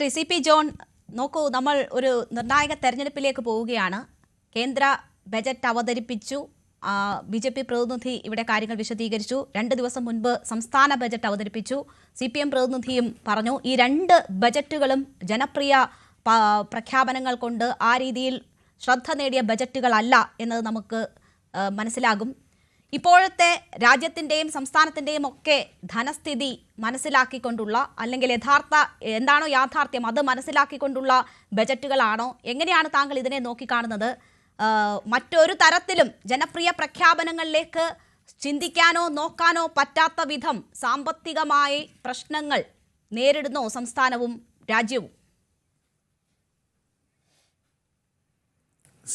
Shri C P John, നോക്കൂ, നമ്മൾ ഒരു നിർണായക തെരഞ്ഞെടുപ്പിലേക്ക് പോവുകയാണ്. കേന്ദ്ര ബജറ്റ് അവതരിപ്പിച്ചു, BJP പ്രതിനിധി ഇവിടെ കാര്യങ്ങൾ വിശദീകരിച്ചു. 2 ദിവസം മുൻപ് സംസ്ഥാന ബജറ്റ് അവതരിപ്പിച്ചു. CPM പ്രതിനിധിയും പറഞ്ഞു ഈ 2 ബജറ്റുകളും ജനപ്രിയ പ്രഖ്യാപനങ്ങൾ കൊണ്ട് ആ രീതിയിൽ ശ്രദ്ധ നേടിയ ബജറ്റുകളല്ല എന്നത് നമുക്ക് മനസ്സിലാകും. ഇപ്പോഴത്തെ രാജ്യത്തിൻ്റെയും സംസ്ഥാനത്തിൻ്റെയും ഒക്കെ ധനസ്ഥിതി മനസ്സിലാക്കിക്കൊണ്ടുള്ള, അല്ലെങ്കിൽ എന്താണോ യാഥാർത്ഥ്യം അത് മനസ്സിലാക്കിക്കൊണ്ടുള്ള ബജറ്റുകളാണോ? എങ്ങനെയാണ് താങ്കൾ ഇതിനെ നോക്കിക്കാണുന്നത്? മറ്റൊരു തരത്തിലും ജനപ്രിയ പ്രഖ്യാപനങ്ങളിലേക്ക് ചിന്തിക്കാനോ നോക്കാനോ പറ്റാത്ത വിധം സാമ്പത്തികമായി പ്രശ്നങ്ങൾ നേരിടുന്നോ സംസ്ഥാനവും രാജ്യവും?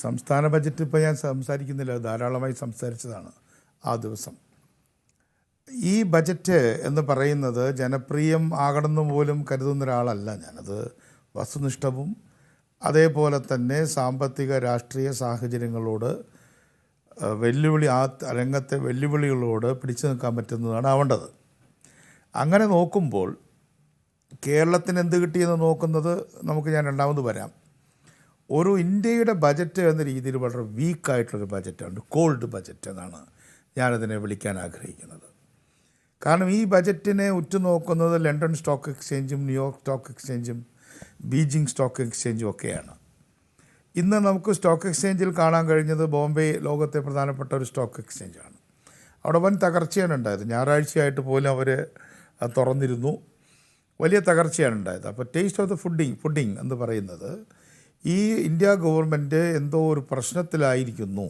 സംസ്ഥാന ബജറ്റ് ഇപ്പോൾ ഞാൻ സംസാരിക്കുന്നില്ല, ധാരാളമായി സംസാരിച്ചതാണ് ആ ദിവസം. ഈ ബജറ്റ് എന്ന് പറയുന്നത് ജനപ്രിയം ആകണമെന്ന് പോലും കരുതുന്ന ഒരാളല്ല ഞാനത്. വസ്തുനിഷ്ഠവും അതേപോലെ തന്നെ സാമ്പത്തിക രാഷ്ട്രീയ സാഹചര്യങ്ങളോട് ആ രംഗത്തെ വെല്ലുവിളികളോട് പിടിച്ചു നിൽക്കാൻ പറ്റുന്നതാണ് ആവേണ്ടത്. അങ്ങനെ നോക്കുമ്പോൾ കേരളത്തിന് എന്ത് കിട്ടിയെന്ന് നോക്കുന്നത് ഞാൻ രണ്ടാമത് വരാം. ഒരു ഇന്ത്യയുടെ ബജറ്റ് എന്ന രീതിയിൽ വളരെ വീക്കായിട്ടുള്ളൊരു ബജറ്റാണ്, കോൾഡ് ബജറ്റ് എന്നാണ് ഞാനതിനെ വിളിക്കാൻ ആഗ്രഹിക്കുന്നത്. കാരണം ഈ ബജറ്റിനെ ഉറ്റുനോക്കുന്നത് ലണ്ടൻ സ്റ്റോക്ക് എക്സ്ചേഞ്ചും ന്യൂയോർക്ക് സ്റ്റോക്ക് എക്സ്ചേഞ്ചും ബീജിംഗ് സ്റ്റോക്ക് എക്സ്ചേഞ്ചും ഒക്കെയാണ്. ഇന്ന് നമുക്ക് സ്റ്റോക്ക് എക്സ്ചേഞ്ചിൽ കാണാൻ കഴിഞ്ഞത് ബോംബെ ലോകത്തെ പ്രധാനപ്പെട്ട ഒരു സ്റ്റോക്ക് എക്സ്ചേഞ്ചാണ്. അവിടെ വൻ തകർച്ചയാണ് ഉണ്ടായത്. ഞായറാഴ്ചയായിട്ട് പോലും അവർ തുറന്നിരുന്നു. വലിയ തകർച്ചയാണ് ഉണ്ടായത്. അപ്പോൾ ടേസ്റ്റ് ഓഫ് ദ ഫുഡിങ് എന്ന് പറയുന്നത് ഈ ഇന്ത്യ ഗവൺമെൻറ് എന്തോ ഒരു പ്രശ്നത്തിലായിരിക്കുന്നു.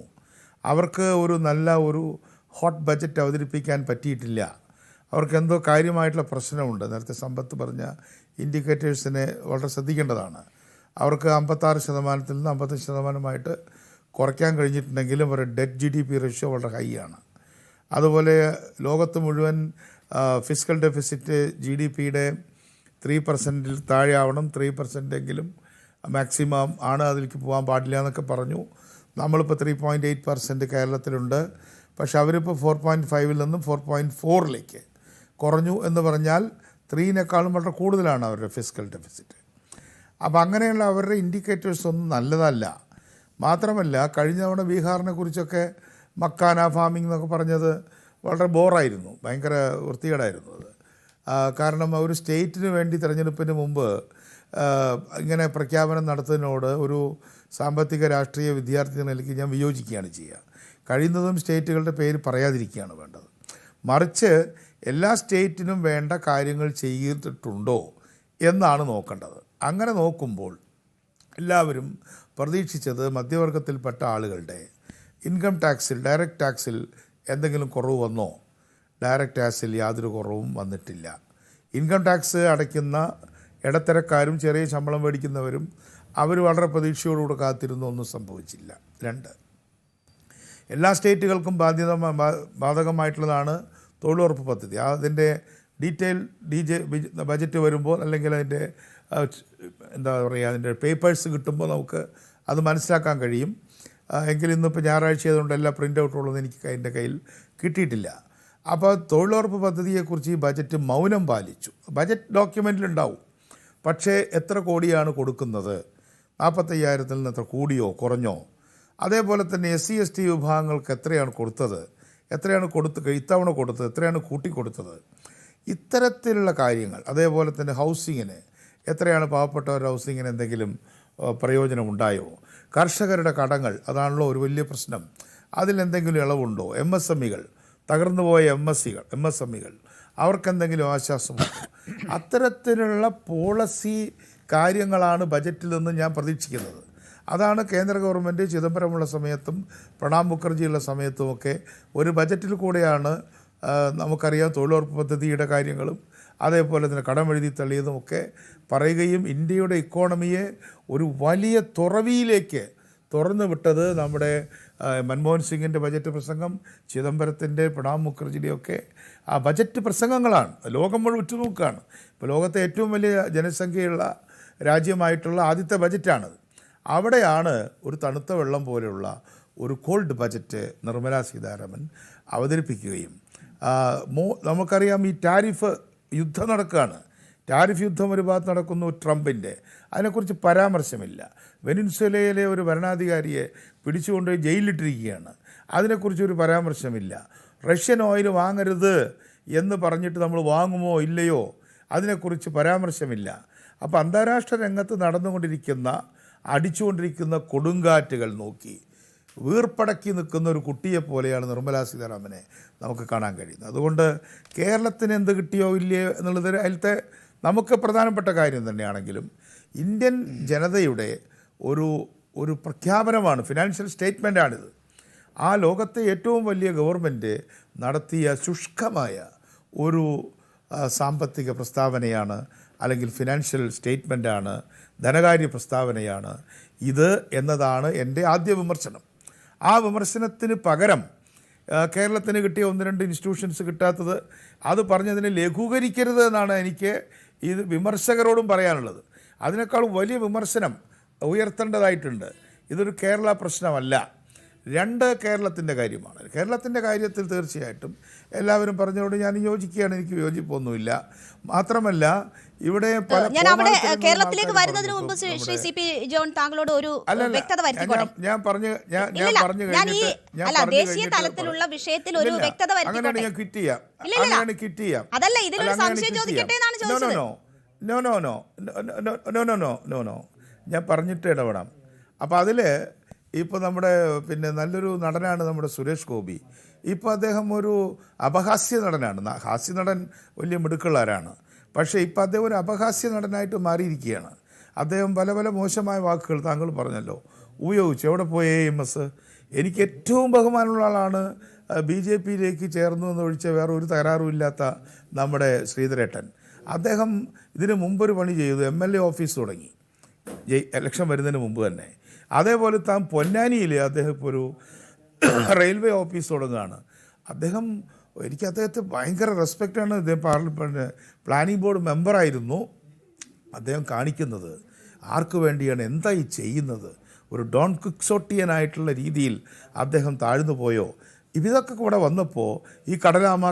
അവർക്ക് നല്ല ഒരു ഹോട്ട് ബജറ്റ് അവതരിപ്പിക്കാൻ പറ്റിയിട്ടില്ല. അവർക്ക് എന്തോ കാര്യമായിട്ടുള്ള പ്രശ്നമുണ്ട്. നേരത്തെ സമ്പത്ത് പറഞ്ഞ ഇൻഡിക്കേറ്റേഴ്സിനെ വളരെ ശ്രദ്ധിക്കേണ്ടതാണ്. അവർക്ക് 56% നിന്ന് 55% കുറയ്ക്കാൻ കഴിഞ്ഞിട്ടുണ്ടെങ്കിലും അവരുടെ ഡെറ്റ് GDP റേഷ്യോ വളരെ ഹൈ ആണ്. അതുപോലെ ലോകത്ത് മുഴുവൻ ഫിസ്ക്കൽ ഡെഫിസിറ്റ് GDPയുടെ 3% താഴെ ആവണം, 3% മാക്സിമം ആണ്, അതിലേക്ക് പോകാൻ പാടില്ല എന്നൊക്കെ പറഞ്ഞു. നമ്മളിപ്പോൾ 3.8% കേരളത്തിലുണ്ട്. പക്ഷെ അവരിപ്പോൾ 4.5 നിന്നും 4.4 കുറഞ്ഞു എന്ന് പറഞ്ഞാൽ 3 വളരെ കൂടുതലാണ് അവരുടെ ഫിസ്ക്കൽ ഡെഫിസിറ്റ്. അപ്പോൾ അങ്ങനെയുള്ള അവരുടെ ഇൻഡിക്കേറ്റേഴ്സ് ഒന്നും നല്ലതല്ല. മാത്രമല്ല, കഴിഞ്ഞ തവണ ബീഹാറിനെ കുറിച്ചൊക്കെ മക്കാന ഫാമിംഗ് എന്നൊക്കെ പറഞ്ഞത് വളരെ ബോറായിരുന്നു, ഭയങ്കര വൃത്തികേടായിരുന്നു അത്. കാരണം ഒരു സ്റ്റേറ്റിന് വേണ്ടി തിരഞ്ഞെടുപ്പിന് മുമ്പ് ഇങ്ങനെ പ്രഖ്യാപനം നടത്തുന്നതിനോട് ഒരു സാമ്പത്തിക രാഷ്ട്രീയ വിദ്യാർത്ഥി എന്ന നിലയ്ക്ക് ഞാൻ വിയോജിക്കുകയാണ് ചെയ്യുക. കഴിയുന്നതും സ്റ്റേറ്റുകളുടെ പേര് പറയാതിരിക്കുകയാണ് വേണ്ടത്. മറിച്ച് എല്ലാ സ്റ്റേറ്റിനും വേണ്ട കാര്യങ്ങൾ ചെയ്തിട്ടുണ്ടോ എന്നാണ് നോക്കേണ്ടത്. അങ്ങനെ നോക്കുമ്പോൾ എല്ലാവരും പ്രതീക്ഷിച്ചത് മധ്യവർഗത്തിൽപ്പെട്ട ആളുകളുടെ ഇൻകം ടാക്സിൽ, ഡയറക്റ്റ് ടാക്സിൽ എന്തെങ്കിലും കുറവ് വന്നോ? ഡയറക്റ്റ് ടാക്സിൽ യാതൊരു കുറവും വന്നിട്ടില്ല. ഇൻകം ടാക്സ് അടയ്ക്കുന്ന ഇടത്തരക്കാരും ചെറിയ ശമ്പളം മേടിക്കുന്നവരും അവർ വളരെ പ്രതീക്ഷയോടുകൂടെ കാത്തിരുന്നു, ഒന്നും സംഭവിച്ചില്ല. 2, എല്ലാ സ്റ്റേറ്റുകൾക്കും ബാധകമായിട്ടുള്ളതാണ് തൊഴിലുറപ്പ് പദ്ധതി. അതിൻ്റെ ഡീറ്റെയിൽ ബജറ്റ് വരുമ്പോൾ, അല്ലെങ്കിൽ അതിൻ്റെ അതിൻ്റെ പേപ്പേഴ്സ് കിട്ടുമ്പോൾ നമുക്ക് അത് മനസ്സിലാക്കാൻ കഴിയും. എങ്കിലും ഇന്നിപ്പോൾ ഞായറാഴ്ച ആയതുകൊണ്ട് എല്ലാ പ്രിൻ്റ് ഔട്ടുള്ളതെന്ന് എനിക്ക് എൻ്റെ കയ്യിൽ കിട്ടിയിട്ടില്ല. അപ്പോൾ തൊഴിലുറപ്പ് പദ്ധതിയെക്കുറിച്ച് ഈ ബജറ്റ് മൗനം പാലിച്ചു. ബജറ്റ് ഡോക്യുമെൻറ്റിലുണ്ടാവും, പക്ഷേ എത്ര കോടിയാണ് കൊടുക്കുന്നത്? 45,000 നിന്ന് എത്ര കൂടിയോ കുറഞ്ഞോ? അതേപോലെ തന്നെ SC/ST വിഭാഗങ്ങൾക്ക് എത്രയാണ് കൊടുത്തത്, എത്രയാണ് ഇത്തവണ കൊടുത്തത്, എത്രയാണ് കൂട്ടിക്കൊടുത്തത്, ഇത്തരത്തിലുള്ള കാര്യങ്ങൾ. അതേപോലെ തന്നെ ഹൗസിങ്ങിന് എത്രയാണ് പാവപ്പെട്ടവരുടെ ഹൗസിങ്ങിന് എന്തെങ്കിലും പ്രയോജനമുണ്ടായോ? കർഷകരുടെ കടങ്ങൾ, അതാണല്ലോ ഒരു വലിയ പ്രശ്നം, അതിലെന്തെങ്കിലും ഇളവുണ്ടോ? MSMEകൾ, തകർന്നുപോയ MSMEകൾ അവർക്കെന്തെങ്കിലും ആശ്വാസമുണ്ടോ? അത്തരത്തിലുള്ള പോളിസി കാര്യങ്ങളാണ് ബജറ്റിൽ നിന്ന് ഞാൻ പ്രതീക്ഷിക്കുന്നത്. അതാണ് കേന്ദ്ര ഗവൺമെൻറ് ചിദംബരമുള്ള സമയത്തും പ്രണാബ് മുഖർജിയുള്ള സമയത്തുമൊക്കെ ഒരു ബജറ്റിൽ കൂടെയാണ് നമുക്കറിയാം തൊഴിലുറപ്പ് പദ്ധതിയുടെ കാര്യങ്ങളും അതേപോലെ തന്നെ കടമെഴുതി തള്ളിയതുമൊക്കെ പറയുകയും ഇന്ത്യയുടെ ഇക്കോണമിയെ ഒരു വലിയ തുറവിയിലേക്ക് തുറന്നു വിട്ടത് നമ്മുടെ മൻമോഹൻ സിംഗിൻ്റെ ബജറ്റ് പ്രസംഗം, ചിദംബരത്തിൻ്റെ, പ്രണാബ് മുഖർജിയുടെയൊക്കെ ആ ബജറ്റ് പ്രസംഗങ്ങളാണ്. ലോകം മുഴുവൻ ഉറ്റുനോക്കുകയാണ്. ഇപ്പോൾ ലോകത്തെ ഏറ്റവും വലിയ ജനസംഖ്യയുള്ള രാജ്യമായിട്ടുള്ള ആദ്യത്തെ ബജറ്റാണത്. അവിടെയാണ് ഒരു തണുത്ത വെള്ളം പോലെയുള്ള ഒരു കോൾഡ് ബജറ്റ് നിർമ്മലാ സീതാരാമൻ അവതരിപ്പിക്കുകയും നമുക്കറിയാം ഈ ടാരിഫ് യുദ്ധം നടക്കുകയാണ്. ടാരിഫ് യുദ്ധം ഒരു ഭാഗത്ത് നടക്കുന്നു, ട്രംപിൻ്റെ, അതിനെക്കുറിച്ച് പരാമർശമില്ല. വെനിൻസുലയിലെ ഒരു ഭരണാധികാരിയെ പിടിച്ചുകൊണ്ടുപോയി ജയിലിലിട്ടിരിക്കുകയാണ്, അതിനെക്കുറിച്ചൊരു പരാമർശമില്ല. റഷ്യൻ ഓയിൽ വാങ്ങരുത് എന്ന് പറഞ്ഞിട്ട് നമ്മൾ വാങ്ങുമോ ഇല്ലയോ, അതിനെക്കുറിച്ച് പരാമർശമില്ല. അപ്പോൾ അന്താരാഷ്ട്ര രംഗത്ത് നടന്നുകൊണ്ടിരിക്കുന്ന അടിച്ചുകൊണ്ടിരിക്കുന്ന കൊടുങ്കാറ്റുകൾ നോക്കി വീർപ്പടക്കി നിൽക്കുന്ന ഒരു കുട്ടിയെ പോലെയാണ് നിർമ്മലാ സീതാരാമനെ നമുക്ക് കാണാൻ കഴിയുന്നത്. അതുകൊണ്ട് കേരളത്തിന് എന്ത് കിട്ടിയോ ഇല്ലയോ എന്നുള്ളത് അതിലത്തെ നമുക്ക് പ്രധാനപ്പെട്ട കാര്യം തന്നെയാണെങ്കിലും ഇന്ത്യൻ ജനതയുടെ ഒരു പ്രഖ്യാപനമാണ്, ഫിനാൻഷ്യൽ സ്റ്റേറ്റ്മെൻറ്റാണിത്. ആ ലോകത്തെ ഏറ്റവും വലിയ ഗവൺമെൻറ് നടത്തിയ ശുഷ്കമായ ഒരു സാമ്പത്തിക പ്രസ്താവനയാണ്, അല്ലെങ്കിൽ ഫിനാൻഷ്യൽ സ്റ്റേറ്റ്മെൻറ്റാണ്, ധനകാര്യ പ്രസ്താവനയാണ് ഇത് എന്നതാണ് എൻ്റെ ആദ്യ വിമർശനം. ആ വിമർശനത്തിന് പകരം കേരളത്തിന് കിട്ടിയ 1-2 ഇൻസ്റ്റിറ്റ്യൂഷൻസ് കിട്ടാത്തത് അത് പറഞ്ഞതിനെ ലഘൂകരിക്കരുത് എന്നാണ് എനിക്ക് ഇത് വിമർശകരോടും പറയാനുള്ളത്. അതിനേക്കാൾ വലിയ വിമർശനം ഉയർത്തേണ്ടതായിട്ടുണ്ട്. ഇതൊരു കേരള പ്രശ്നമല്ല, 2 കേരളത്തിൻ്റെ കാര്യമാണ്. കേരളത്തിൻ്റെ കാര്യത്തിൽ തീർച്ചയായിട്ടും എല്ലാവരും പറഞ്ഞതോട് ഞാൻ യോജിക്കുകയാണ്, എനിക്ക് യോജിപ്പൊന്നുമില്ല. മാത്രമല്ല ഇവിടെ ഞാൻ അവിടെ കേരളത്തിലേക്ക് വരുന്നതിന് മുമ്പ് ശ്രീ സി പി ജോൺ താങ്കളോട് ഒരു വ്യക്തത വരുത്തിക്കോട്ടെ. ദേശീയ തലത്തിലുള്ള വിഷയത്തിൽ ഒരു വ്യക്തത വരുത്തിക്കോട്ടെ. അതല്ല, ഇതിലൊരു സംശയം ചോദിക്കട്ടെ എന്നാണ് ചോദിച്ചത്. ഞാൻ പറഞ്ഞിട്ട് ഇടപെടാം. അപ്പോൾ അതിൽ ഇപ്പോൾ നമ്മുടെ നല്ലൊരു നടനാണ് നമ്മുടെ സുരേഷ് ഗോപി. ഇപ്പോൾ അദ്ദേഹം ഒരു അപഹാസ്യ നടനാണ്. ഹാസ്യ നടൻ വലിയ മിടുക്കുള്ളവരാണ്, പക്ഷേ ഇപ്പോൾ അദ്ദേഹം ഒരു അപഹാസ്യ നടനായിട്ട് മാറിയിരിക്കുകയാണ്. അദ്ദേഹം പല പല മോശമായ വാക്കുകൾ താങ്കൾ പറഞ്ഞല്ലോ ഉപയോഗിച്ചു. എവിടെ പോയ AMS? എനിക്ക് ഏറ്റവും ബഹുമാനമുള്ള ആളാണ് BJPയിലേക്ക് ചേർന്നു എന്നൊഴിച്ച് വേറെ ഒരു തകരാറുമില്ലാത്ത നമ്മുടെ ശ്രീധരേട്ടൻ. അദ്ദേഹം ഇതിന് മുമ്പൊരു പണി ചെയ്തു, MLA ഓഫീസ് തുടങ്ങി ഇലക്ഷൻ വരുന്നതിന് മുമ്പ് തന്നെ. അതേപോലെ താൻ പൊന്നാനിയിൽ അദ്ദേഹം ഇപ്പോൾ ഒരു റെയിൽവേ ഓഫീസ് തുടങ്ങുകയാണ്. എനിക്ക് അദ്ദേഹത്തെ ഭയങ്കര റെസ്പെക്റ്റാണ്. അദ്ദേഹം പ്ലാനിംഗ് ബോർഡ് മെമ്പറായിരുന്നു. അദ്ദേഹം കാണിക്കുന്നത് ആർക്ക് വേണ്ടിയാണ്, എന്തായി ചെയ്യുന്നത്, ഒരു ഡോൺ ക്വിക്സോട്ടിയനായിട്ടുള്ള രീതിയിൽ അദ്ദേഹം താഴ്ന്നു പോയോ? ഇതൊക്കെ കൂടെ വന്നപ്പോൾ ഈ കടലാമ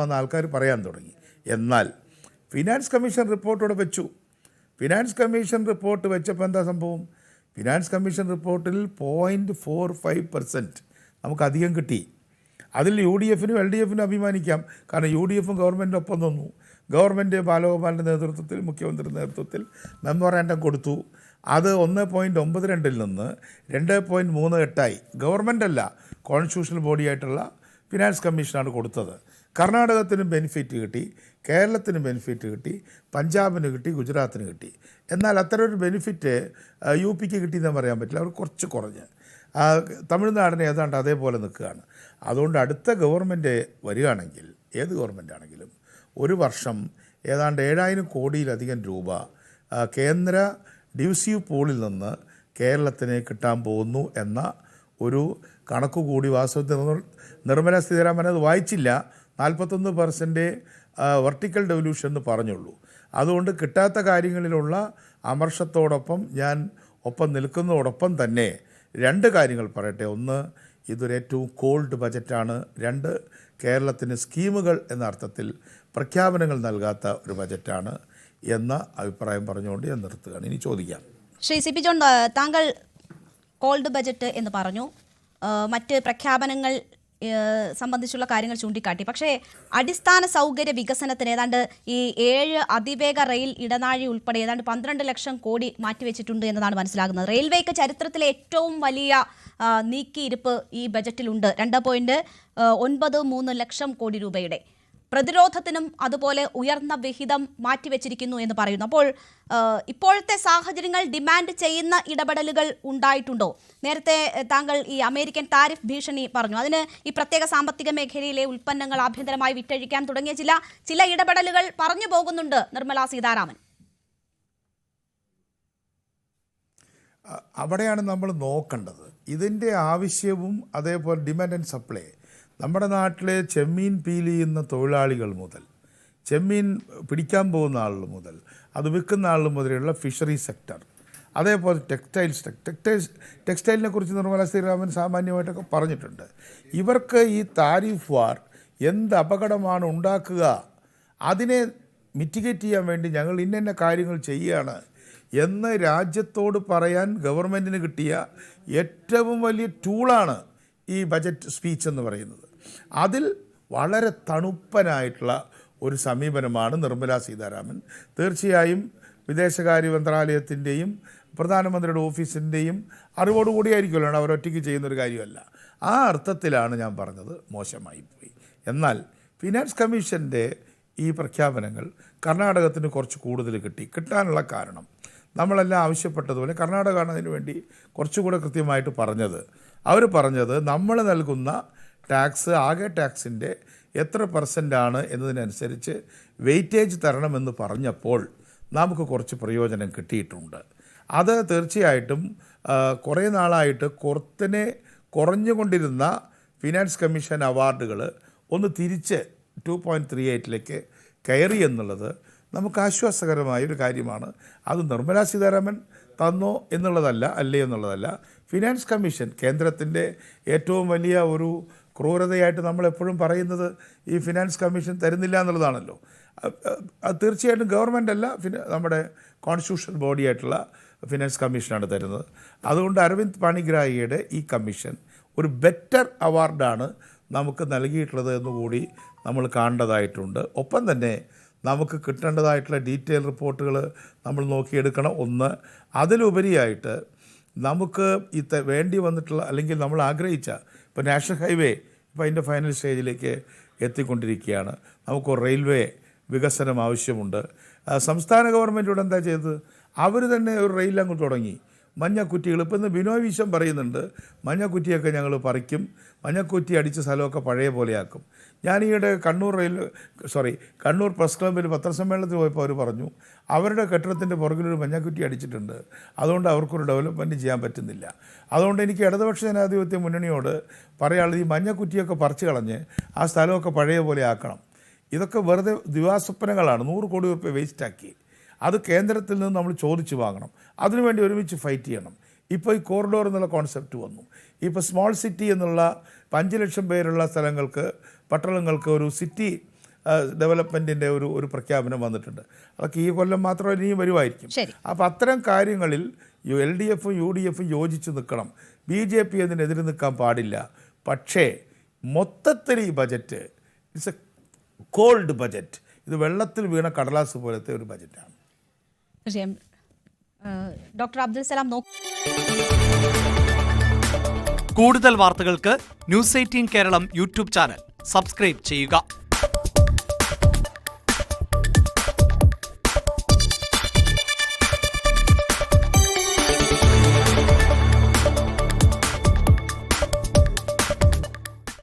എന്ന ആൾക്കാർ പറയാൻ തുടങ്ങി. എന്നാൽ ഫിനാൻസ് കമ്മീഷൻ റിപ്പോർട്ടോടെ വെച്ചു. ഫിനാൻസ് കമ്മീഷൻ റിപ്പോർട്ട് വെച്ചപ്പോൾ എന്താ സംഭവം? ഫിനാൻസ് കമ്മീഷൻ റിപ്പോർട്ടിൽ 0.45% നമുക്കധികം കിട്ടി. അതിൽ UDFനും LDFനും അഭിമാനിക്കാം. കാരണം UDFും ഗവൺമെൻറ്റിൻ്റെ ഒപ്പം നിന്നു. ഗവൺമെൻറ് ബാലഗോപാലിൻ്റെ നേതൃത്വത്തിൽ, മുഖ്യമന്ത്രിയുടെ നേതൃത്വത്തിൽ മെമ്മോറാണ്ടം കൊടുത്തു. അത് 1.92 നിന്ന് 2.38 ഗവൺമെൻറ്റല്ല, കോൺസ്റ്റിറ്റ്യൂഷണൽ ബോഡിയായിട്ടുള്ള ഫിനാൻസ് കമ്മീഷനാണ് കൊടുത്തത്. കർണാടകത്തിനും ബെനിഫിറ്റ് കിട്ടി, കേരളത്തിന് ബെനിഫിറ്റ് കിട്ടി, പഞ്ചാബിന് കിട്ടി, ഗുജറാത്തിന് കിട്ടി. എന്നാൽ അത്തരമൊരു ബെനിഫിറ്റ് UPക്ക് കിട്ടിയെന്ന് പറയാൻ പറ്റില്ല, അവർ കുറച്ച് കുറഞ്ഞ്. തമിഴ്നാടിന് ഏതാണ്ട് അതേപോലെ നിൽക്കുകയാണ്. അതുകൊണ്ട് അടുത്ത ഗവൺമെൻറ് വരികയാണെങ്കിൽ, ഏത് ഗവൺമെൻറ് ആണെങ്കിലും, ഒരു വർഷം ഏതാണ്ട് 7000 കോടിയിലധികം രൂപ കേന്ദ്ര ഡിവിസീവ് പൂളിൽ നിന്ന് കേരളത്തിന് കിട്ടാൻ പോകുന്നു എന്ന ഒരു കണക്കുകൂടി വാസ്തവത്തിൽ നിർമ്മലാ സീതാരാമൻ അത് വായിച്ചില്ല. 41% വെർട്ടിക്കൽ ഡെവല്യൂഷൻ എന്ന് പറഞ്ഞുള്ളൂ. അതുകൊണ്ട് കിട്ടാത്ത കാര്യങ്ങളിലുള്ള അമർഷത്തോടൊപ്പം ഞാൻ ഒപ്പം നിൽക്കുന്നതോടൊപ്പം തന്നെ 2 കാര്യങ്ങൾ പറയട്ടെ. ഒന്ന്, ഇതൊരു ഏറ്റവും കോൾഡ് ബജറ്റാണ്. 2, കേരളത്തിന് സ്കീമുകൾ എന്ന അർത്ഥത്തിൽ പ്രഖ്യാപനങ്ങൾ നൽകാത്ത ഒരു ബജറ്റാണ് എന്ന അഭിപ്രായം പറഞ്ഞുകൊണ്ട് ഞാൻ നിർത്തുകയാണ്. ഇനി ചോദിക്കാം. ശ്രീ സി പി ജോൺ, താങ്കൾ കോൾഡ് ബജറ്റ് എന്ന് പറഞ്ഞു, മറ്റ് പ്രഖ്യാപനങ്ങൾ സംബന്ധിച്ചുള്ള കാര്യങ്ങൾ ചൂണ്ടിക്കാട്ടി. പക്ഷേ അടിസ്ഥാന സൗകര്യ വികസനത്തിന് ഏതാണ്ട് ഈ 7 അതിവേഗ റെയിൽ ഇടനാഴി ഉൾപ്പെടെ ഏതാണ്ട് 12 ലക്ഷം കോടി മാറ്റിവെച്ചിട്ടുണ്ട് എന്നതാണ് മനസ്സിലാകുന്നത്. റെയിൽവേക്ക് ചരിത്രത്തിലെ ഏറ്റവും വലിയ നീക്കിയിരിപ്പ് ഈ ബജറ്റിലുണ്ട്. 2.93 ലക്ഷം കോടി രൂപയുടെ. പ്രതിരോധത്തിനും അതുപോലെ ഉയർന്ന വിഹിതം മാറ്റിവെച്ചിരിക്കുന്നു എന്ന് പറയുന്നു. അപ്പോൾ ഇപ്പോഴത്തെ സാഹചര്യങ്ങൾ ഡിമാൻഡ് ചെയ്യുന്ന ഇടപെടലുകൾ ഉണ്ടായിട്ടുണ്ടോ? നേരത്തെ താങ്കൾ ഈ അമേരിക്കൻ താരിഫ് ഭീഷണി പറഞ്ഞു. അതിന് ഈ പ്രത്യേക സാമ്പത്തിക മേഖലയിലെ ഉൽപ്പന്നങ്ങൾ ആഭ്യന്തരമായി വിറ്റഴിക്കാൻ തുടങ്ങിയ ചില ഇടപെടലുകൾ പറഞ്ഞു പോകുന്നുണ്ട് നിർമ്മലാ സീതാരാമൻ. അവിടെയാണ് നമ്മൾ നോക്കേണ്ടത്. ഇതിൻ്റെ ആവശ്യവും അതേപോലെ ഡിമാൻഡ് ആൻഡ് സപ്ലൈ. നമ്മുടെ നാട്ടിലെ ചെമ്മീൻ പീൽ ചെയ്യുന്ന തൊഴിലാളികൾ മുതൽ, ചെമ്മീൻ പിടിക്കാൻ പോകുന്ന ആളുകൾ മുതൽ, അത് വിൽക്കുന്ന ആളുകൾ മുതലുള്ള ഫിഷറി സെക്ടർ, അതേപോലെ ടെക്സ്റ്റൈലിനെ കുറിച്ച് നിർമ്മലാ സീതാരാമൻ സാമാന്യമായിട്ടൊക്കെ പറഞ്ഞിട്ടുണ്ട്. ഇവർക്ക് ഈ താരിഫ് വാർ എന്ത് അപകടമാണ് ഉണ്ടാക്കുക, അതിനെ മിറ്റിഗേറ്റ് ചെയ്യാൻ വേണ്ടി ഞങ്ങൾ ഇന്ന കാര്യങ്ങൾ ചെയ്യുകയാണ് എന്ന് രാജ്യത്തോട് പറയാൻ ഗവൺമെൻറ്റിന് കിട്ടിയ ഏറ്റവും വലിയ ടൂളാണ് ഈ ബജറ്റ് സ്പീച്ച് എന്ന് പറയുന്നത്. അതിൽ വളരെ തണുപ്പനായിട്ടുള്ള ഒരു സമീപനമാണ് നിർമ്മലാ സീതാരാമൻ. തീർച്ചയായും വിദേശകാര്യ മന്ത്രാലയത്തിൻ്റെയും പ്രധാനമന്ത്രിയുടെ ഓഫീസിൻ്റെയും അറിവോടുകൂടിയായിരിക്കുമല്ലോ, അവരൊറ്റയ്ക്ക് ചെയ്യുന്നൊരു കാര്യമല്ല. ആ അർത്ഥത്തിലാണ് ഞാൻ പറഞ്ഞത് മോശമായിപ്പോയി. എന്നാൽ ഫിനാൻസ് കമ്മീഷൻ്റെ ഈ പ്രഖ്യാപനങ്ങൾ കർണാടകത്തിന് കുറച്ച് കൂടുതൽ കിട്ടാനുള്ള കാരണം നമ്മളെല്ലാം ആവശ്യപ്പെട്ടതുപോലെ കർണാടകമാണ് അതിനു വേണ്ടി കുറച്ചുകൂടെ കൃത്യമായിട്ട് പറഞ്ഞത്. അവർ പറഞ്ഞത് നമ്മൾ നൽകുന്ന ടാക്സ് ആകെ ടാക്സിൻ്റെ എത്ര % എന്നതിനനുസരിച്ച് വെയിറ്റേജ് തരണമെന്ന് പറഞ്ഞപ്പോൾ നമുക്ക് കുറച്ച് പ്രയോജനം കിട്ടിയിട്ടുണ്ട്. അത് തീർച്ചയായിട്ടും കുറേ നാളായിട്ട് കുറഞ്ഞുകൊണ്ടിരുന്ന ഫിനാൻസ് കമ്മീഷൻ അവാർഡുകൾ ഒന്ന് തിരിച്ച് 2.38 കയറി എന്നുള്ളത് നമുക്ക് ആശ്വാസകരമായൊരു കാര്യമാണ്. അത് നിർമ്മലാ സീതാരാമൻ തന്നോ അല്ലേ എന്നുള്ളതല്ല. ഫിനാൻസ് കമ്മീഷൻ കേന്ദ്രത്തിൻ്റെ ഏറ്റവും വലിയ ഒരു ക്രൂരതയായിട്ട് നമ്മളെപ്പോഴും പറയുന്നത് ഈ ഫിനാൻസ് കമ്മീഷൻ തരുന്നില്ല എന്നുള്ളതാണല്ലോ. അത് തീർച്ചയായിട്ടും ഗവൺമെൻറ് അല്ല, നമ്മുടെ കോൺസ്റ്റിറ്റ്യൂഷണൽ ബോഡിയായിട്ടുള്ള ഫിനാൻസ് കമ്മീഷനാണ് തരുന്നത്. അതുകൊണ്ട് അരവിന്ദ് പാണിഗ്രാഹിയുടെ ഈ കമ്മീഷൻ ഒരു ബെറ്റർ അവാർഡാണ് നമുക്ക് നൽകിയിട്ടുള്ളത് എന്നുകൂടി നമ്മൾ കാണേണ്ടതായിട്ടുണ്ട്. ഒപ്പം തന്നെ നമുക്ക് കിട്ടേണ്ടതായിട്ടുള്ള ഡീറ്റെയിൽ റിപ്പോർട്ടുകൾ നമ്മൾ നോക്കിയെടുക്കണം. ഒന്ന്, അതിലുപരിയായിട്ട് നമുക്ക് വേണ്ടി വന്നിട്ടുള്ള അല്ലെങ്കിൽ നമ്മൾ ആഗ്രഹിച്ച ഇപ്പോൾ നാഷണൽ ഹൈവേ ഇപ്പോൾ അതിൻ്റെ ഫൈനൽ സ്റ്റേജിലേക്ക് എത്തിക്കൊണ്ടിരിക്കുകയാണ്. നമുക്ക് റെയിൽവേ വികസനം ആവശ്യമുണ്ട്. സംസ്ഥാന ഗവൺമെൻറ്റോട് എന്താ ചെയ്തത്? അവർ തന്നെ ഒരു റെയിൽ അങ്ങ് തുടങ്ങി. മഞ്ഞക്കുറ്റികൾ ഇപ്പോൾ ഇന്ന് ബിനോയ് വിശ്വം പറയുന്നുണ്ട്, മഞ്ഞക്കുറ്റിയൊക്കെ ഞങ്ങൾ പറിക്കും, മഞ്ഞക്കുറ്റി അടിച്ച സ്ഥലമൊക്കെ പഴയ പോലെയാക്കും. ഞാൻ ഈയിടെ കണ്ണൂർ പ്രസ് ക്ലബ്ബിൽ പത്രസമ്മേളനത്തിൽ പോയപ്പോൾ അവർ പറഞ്ഞു അവരുടെ കെട്ടിടത്തിൻ്റെ പുറകിലൊരു മഞ്ഞക്കുറ്റി അടിച്ചിട്ടുണ്ട്, അതുകൊണ്ട് അവർക്കൊരു ഡെവലപ്മെൻറ്റ് ചെയ്യാൻ പറ്റുന്നില്ല. അതുകൊണ്ട് എനിക്ക് ഇടതുപക്ഷ ജനാധിപത്യ മുന്നണിയോട് പറയാനുള്ളത് ഈ മഞ്ഞക്കുറ്റിയൊക്കെ പറിച്ചു കളഞ്ഞ് ആ സ്ഥലമൊക്കെ പഴയ പോലെ ആക്കണം. ഇതൊക്കെ വെറുതെ ദിവാസ്വപ്നങ്ങളാണ്. 100 കോടി രൂപ വേസ്റ്റാക്കി. അത് കേന്ദ്രത്തിൽ നിന്ന് നമ്മൾ ചോദിച്ചു വാങ്ങണം. അതിനുവേണ്ടി ഒരുമിച്ച് ഫൈറ്റ് ചെയ്യണം. ഇപ്പോൾ ഈ കോറിഡോർ എന്നുള്ള കോൺസെപ്റ്റ് വന്നു. ഇപ്പോൾ സ്മോൾ സിറ്റി എന്നുള്ള 5 ലക്ഷം പേരുള്ള സ്ഥലങ്ങൾക്ക്, പട്ടണങ്ങൾക്ക് ഒരു സിറ്റി ഡെവലപ്മെൻറ്റിൻ്റെ ഒരു പ്രഖ്യാപനം വന്നിട്ടുണ്ട്. അതൊക്കെ ഈ കൊല്ലം മാത്രമേ ഇനിയും വരുമായിരിക്കും. അപ്പോൾ അത്തരം കാര്യങ്ങളിൽ LDFും UDFും യോജിച്ച് നിൽക്കണം. BJP അതിനെതിരെ നിൽക്കാൻ പാടില്ല. പക്ഷേ മൊത്തത്തിൽ ഈ budget it's a cold budget. ഇത് വെള്ളത്തിൽ വീണ കടലാസ് പോലത്തെ ഒരു ബജറ്റാണ്. ഡോക്ടർ അബ്ദുൽ സലാം, കൂടുതൽ വാർത്തകൾക്ക് News 18 Keralam YouTube channel subscribe ചെയ്യുക.